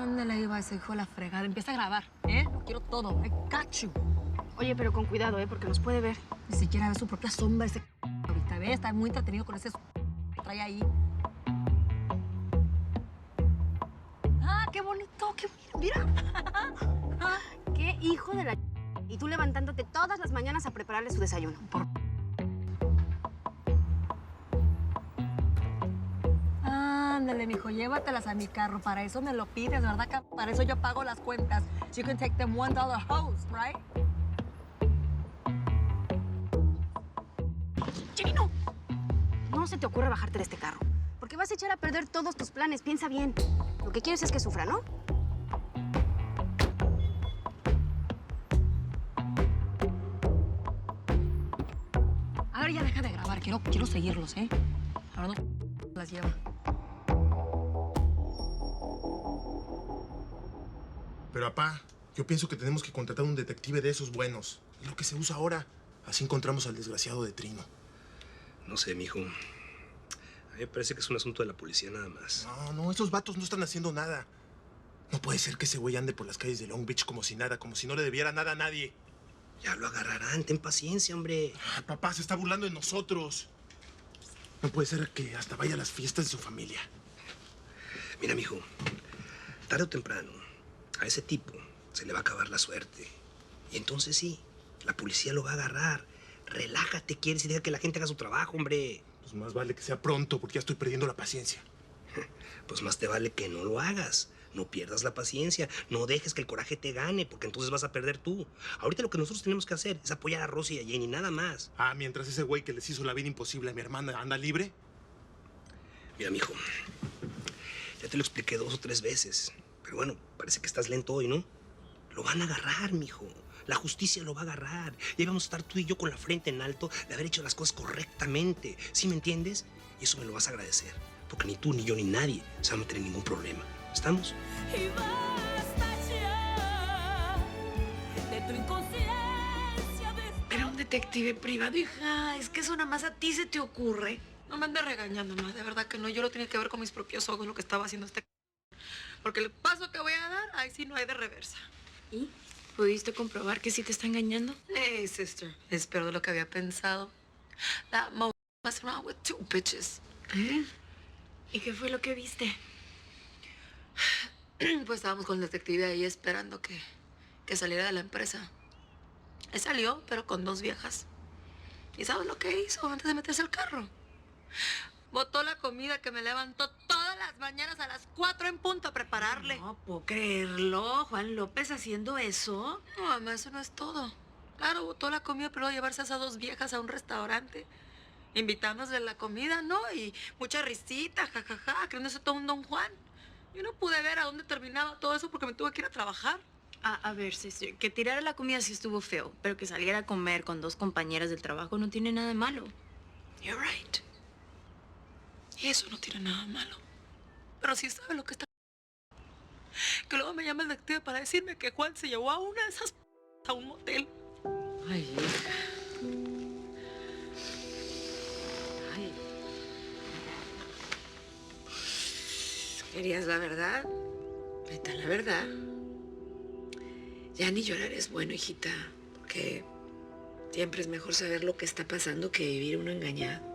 Ándale, iba ese hijo de la fregada. Empieza a grabar, ¿eh? Lo quiero todo. I got you. Oye, pero con cuidado, porque nos puede ver. Ni siquiera ve su propia sombra ese ahorita, ¿ves? Está muy entretenido con ese que trae ahí. ¡Ah, qué bonito! ¡Qué mira! ¡Qué hijo de la... Y tú levantándote todas las mañanas a prepararle su desayuno. Ándale, mijo, llévatelas a mi carro. Para eso me lo pides, ¿verdad? Para eso yo pago las cuentas. You can take them $1 hose, right? ¡Jenny, no! No se te ocurre bajarte de este carro. Porque vas a echar a perder todos tus planes. Piensa bien. Lo que quieres es que sufra, ¿no? A ver, ya deja de grabar. Quiero seguirlos, ¿eh? Ahora no las lleva. Pero, papá, yo pienso que tenemos que contratar un detective de esos buenos. Es lo que se usa ahora. Así encontramos al desgraciado de Trino. No sé, mijo. A mí me parece que es un asunto de la policía nada más. No, esos vatos no están haciendo nada. No puede ser que ese güey ande por las calles de Long Beach como si nada, como si no le debiera nada a nadie. Ya lo agarrarán, ten paciencia, hombre. Ay, papá, se está burlando de nosotros. No puede ser que hasta vaya a las fiestas de su familia. Mira, mijo, tarde o temprano, a ese tipo se le va a acabar la suerte. Y entonces sí, la policía lo va a agarrar. Relájate, quieres y deja que la gente haga su trabajo, hombre. Pues más vale que sea pronto, porque ya estoy perdiendo la paciencia. Pues más te vale que no lo hagas. No pierdas la paciencia. No dejes que el coraje te gane, porque entonces vas a perder tú. Ahorita lo que nosotros tenemos que hacer es apoyar a Rosy y a Jenny, nada más. Mientras ese güey que les hizo la vida imposible a mi hermana anda libre. Mira, mijo, ya te lo expliqué 2 o 3 veces. Pero bueno, parece que estás lento hoy, ¿no? Lo van a agarrar, mijo. La justicia lo va a agarrar. Y ahí vamos a estar tú y yo con la frente en alto de haber hecho las cosas correctamente. ¿Sí me entiendes? Y eso me lo vas a agradecer. Porque ni tú, ni yo, ni nadie se va a meter en ningún problema. ¿Estamos? Y basta ya de tu inconsciencia. Era un detective privado, hija. Es que eso nada más a ti se te ocurre. No me andes regañando, ma. De verdad que no. Yo lo tenía que ver con mis propios ojos lo que estaba haciendo este... Porque el paso que voy a dar, ahí sí no hay de reversa. ¿Y? ¿Pudiste comprobar que sí te está engañando? Hey, sister. Es peor de lo que había pensado. That mo messing around with 2 bitches. ¿Eh? ¿Y qué fue lo que viste? Pues estábamos con el detective ahí esperando que saliera de la empresa. Él salió, pero con 2 viejas. ¿Y sabes lo que hizo antes de meterse al carro? Botó la comida que me levantó todas las mañanas a las 4 en punto a prepararle. No puedo creerlo. Juan López haciendo eso. No, mamá, eso no es todo. Claro, botó la comida, pero luego llevarse a esas 2 viejas a un restaurante. Invitándose la comida, ¿no? Y mucha risita, jajaja, creyéndose todo un Don Juan. Yo no pude ver a dónde terminaba todo eso porque me tuve que ir a trabajar. A ver, sister, que tirara la comida sí estuvo feo, pero que saliera a comer con 2 compañeras del trabajo no tiene nada de malo. You're right. Y eso no tiene nada malo. Pero sí sabe lo que está... Que luego me llama el detective para decirme que Juan se llevó a una de esas a un motel. Ay, hija. Ay. ¿Querías la verdad? Ahí está la verdad. Ya ni llorar es bueno, hijita, porque siempre es mejor saber lo que está pasando que vivir uno engañado.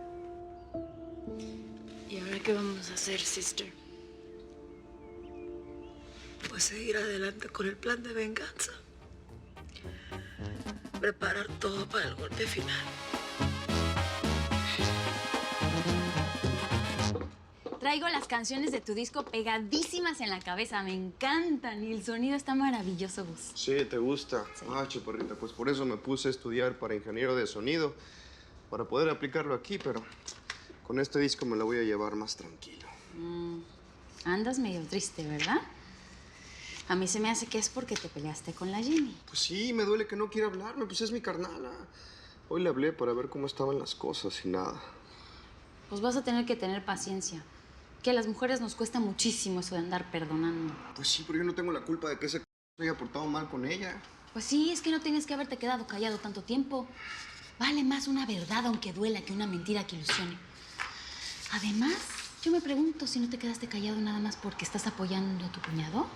¿Y ahora qué vamos a hacer, sister? Pues seguir adelante con el plan de venganza. Preparar todo para el golpe final. Traigo las canciones de tu disco pegadísimas en la cabeza. Me encantan y el sonido está maravilloso, Gus. Sí, ¿te gusta? Sí. Chaparrita, pues por eso me puse a estudiar para ingeniero de sonido, para poder aplicarlo aquí, pero con este disco me la voy a llevar más tranquilo. Andas medio triste, ¿verdad? A mí se me hace que es porque te peleaste con la Jenny. Pues sí, me duele que no quiera hablarme, pues es mi carnala. Hoy le hablé para ver cómo estaban las cosas y nada. Pues vas a tener que tener paciencia. Que a las mujeres nos cuesta muchísimo eso de andar perdonando. Pues sí, pero yo no tengo la culpa de que ese se haya portado mal con ella. Pues sí, es que no tienes que haberte quedado callado tanto tiempo. Vale más una verdad, aunque duela, que una mentira que ilusione. Además, yo me pregunto si no te quedaste callado nada más porque estás apoyando a tu cuñado.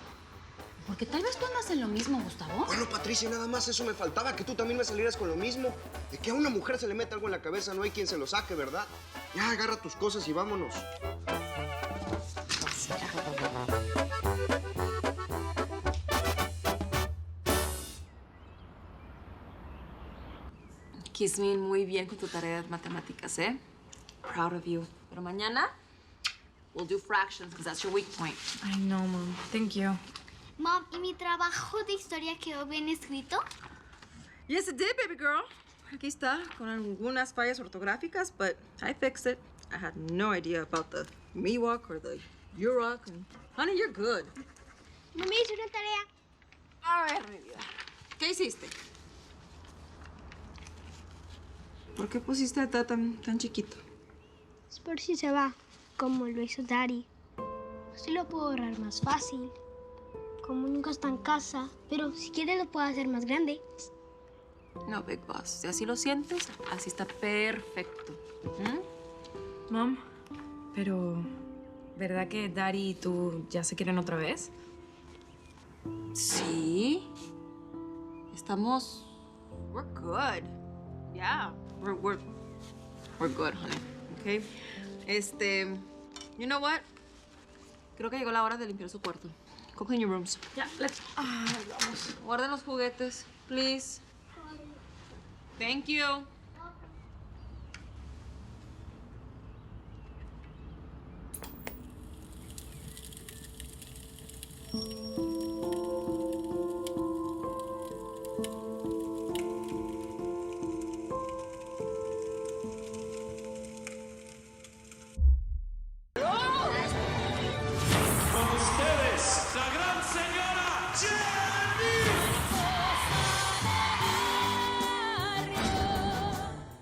Porque tal vez tú andas en lo mismo, Gustavo. Bueno, Patricia, nada más eso me faltaba, que tú también me salieras con lo mismo. De que a una mujer se le mete algo en la cabeza, no hay quien se lo saque, ¿verdad? Ya, agarra tus cosas y vámonos. Kismin, muy bien con tu tarea de matemáticas, ¿eh? Proud of you. Pero mañana, we'll do fractions, because that's your weak point. I know, Mom. Thank you. Mom, ¿y mi trabajo de historia quedó bien escrito? Yes, it did, baby girl. Aquí está, con algunas fallas ortográficas, but I fixed it. I had no idea about the Miwok or the Yurok, and honey, you're good. No me hice una tarea. A ver, mi vida, ¿qué hiciste? ¿Por qué pusiste a Ta tan chiquito? Es por si se va, como lo hizo Daddy. Así lo puedo ahorrar más fácil. Como nunca está en casa, pero si quiere lo puedo hacer más grande. No, Big Boss. Si así lo sientes, así está perfecto. Mom, pero ¿verdad que Daddy y tú ya se quieren otra vez? Sí. Estamos... We're good. Yeah. We're good, honey. Okay? You know what? Creo que llegó la hora de limpiar su cuarto. Go clean your rooms. Ya, let's... Vamos. Guarden los juguetes, please. Thank you.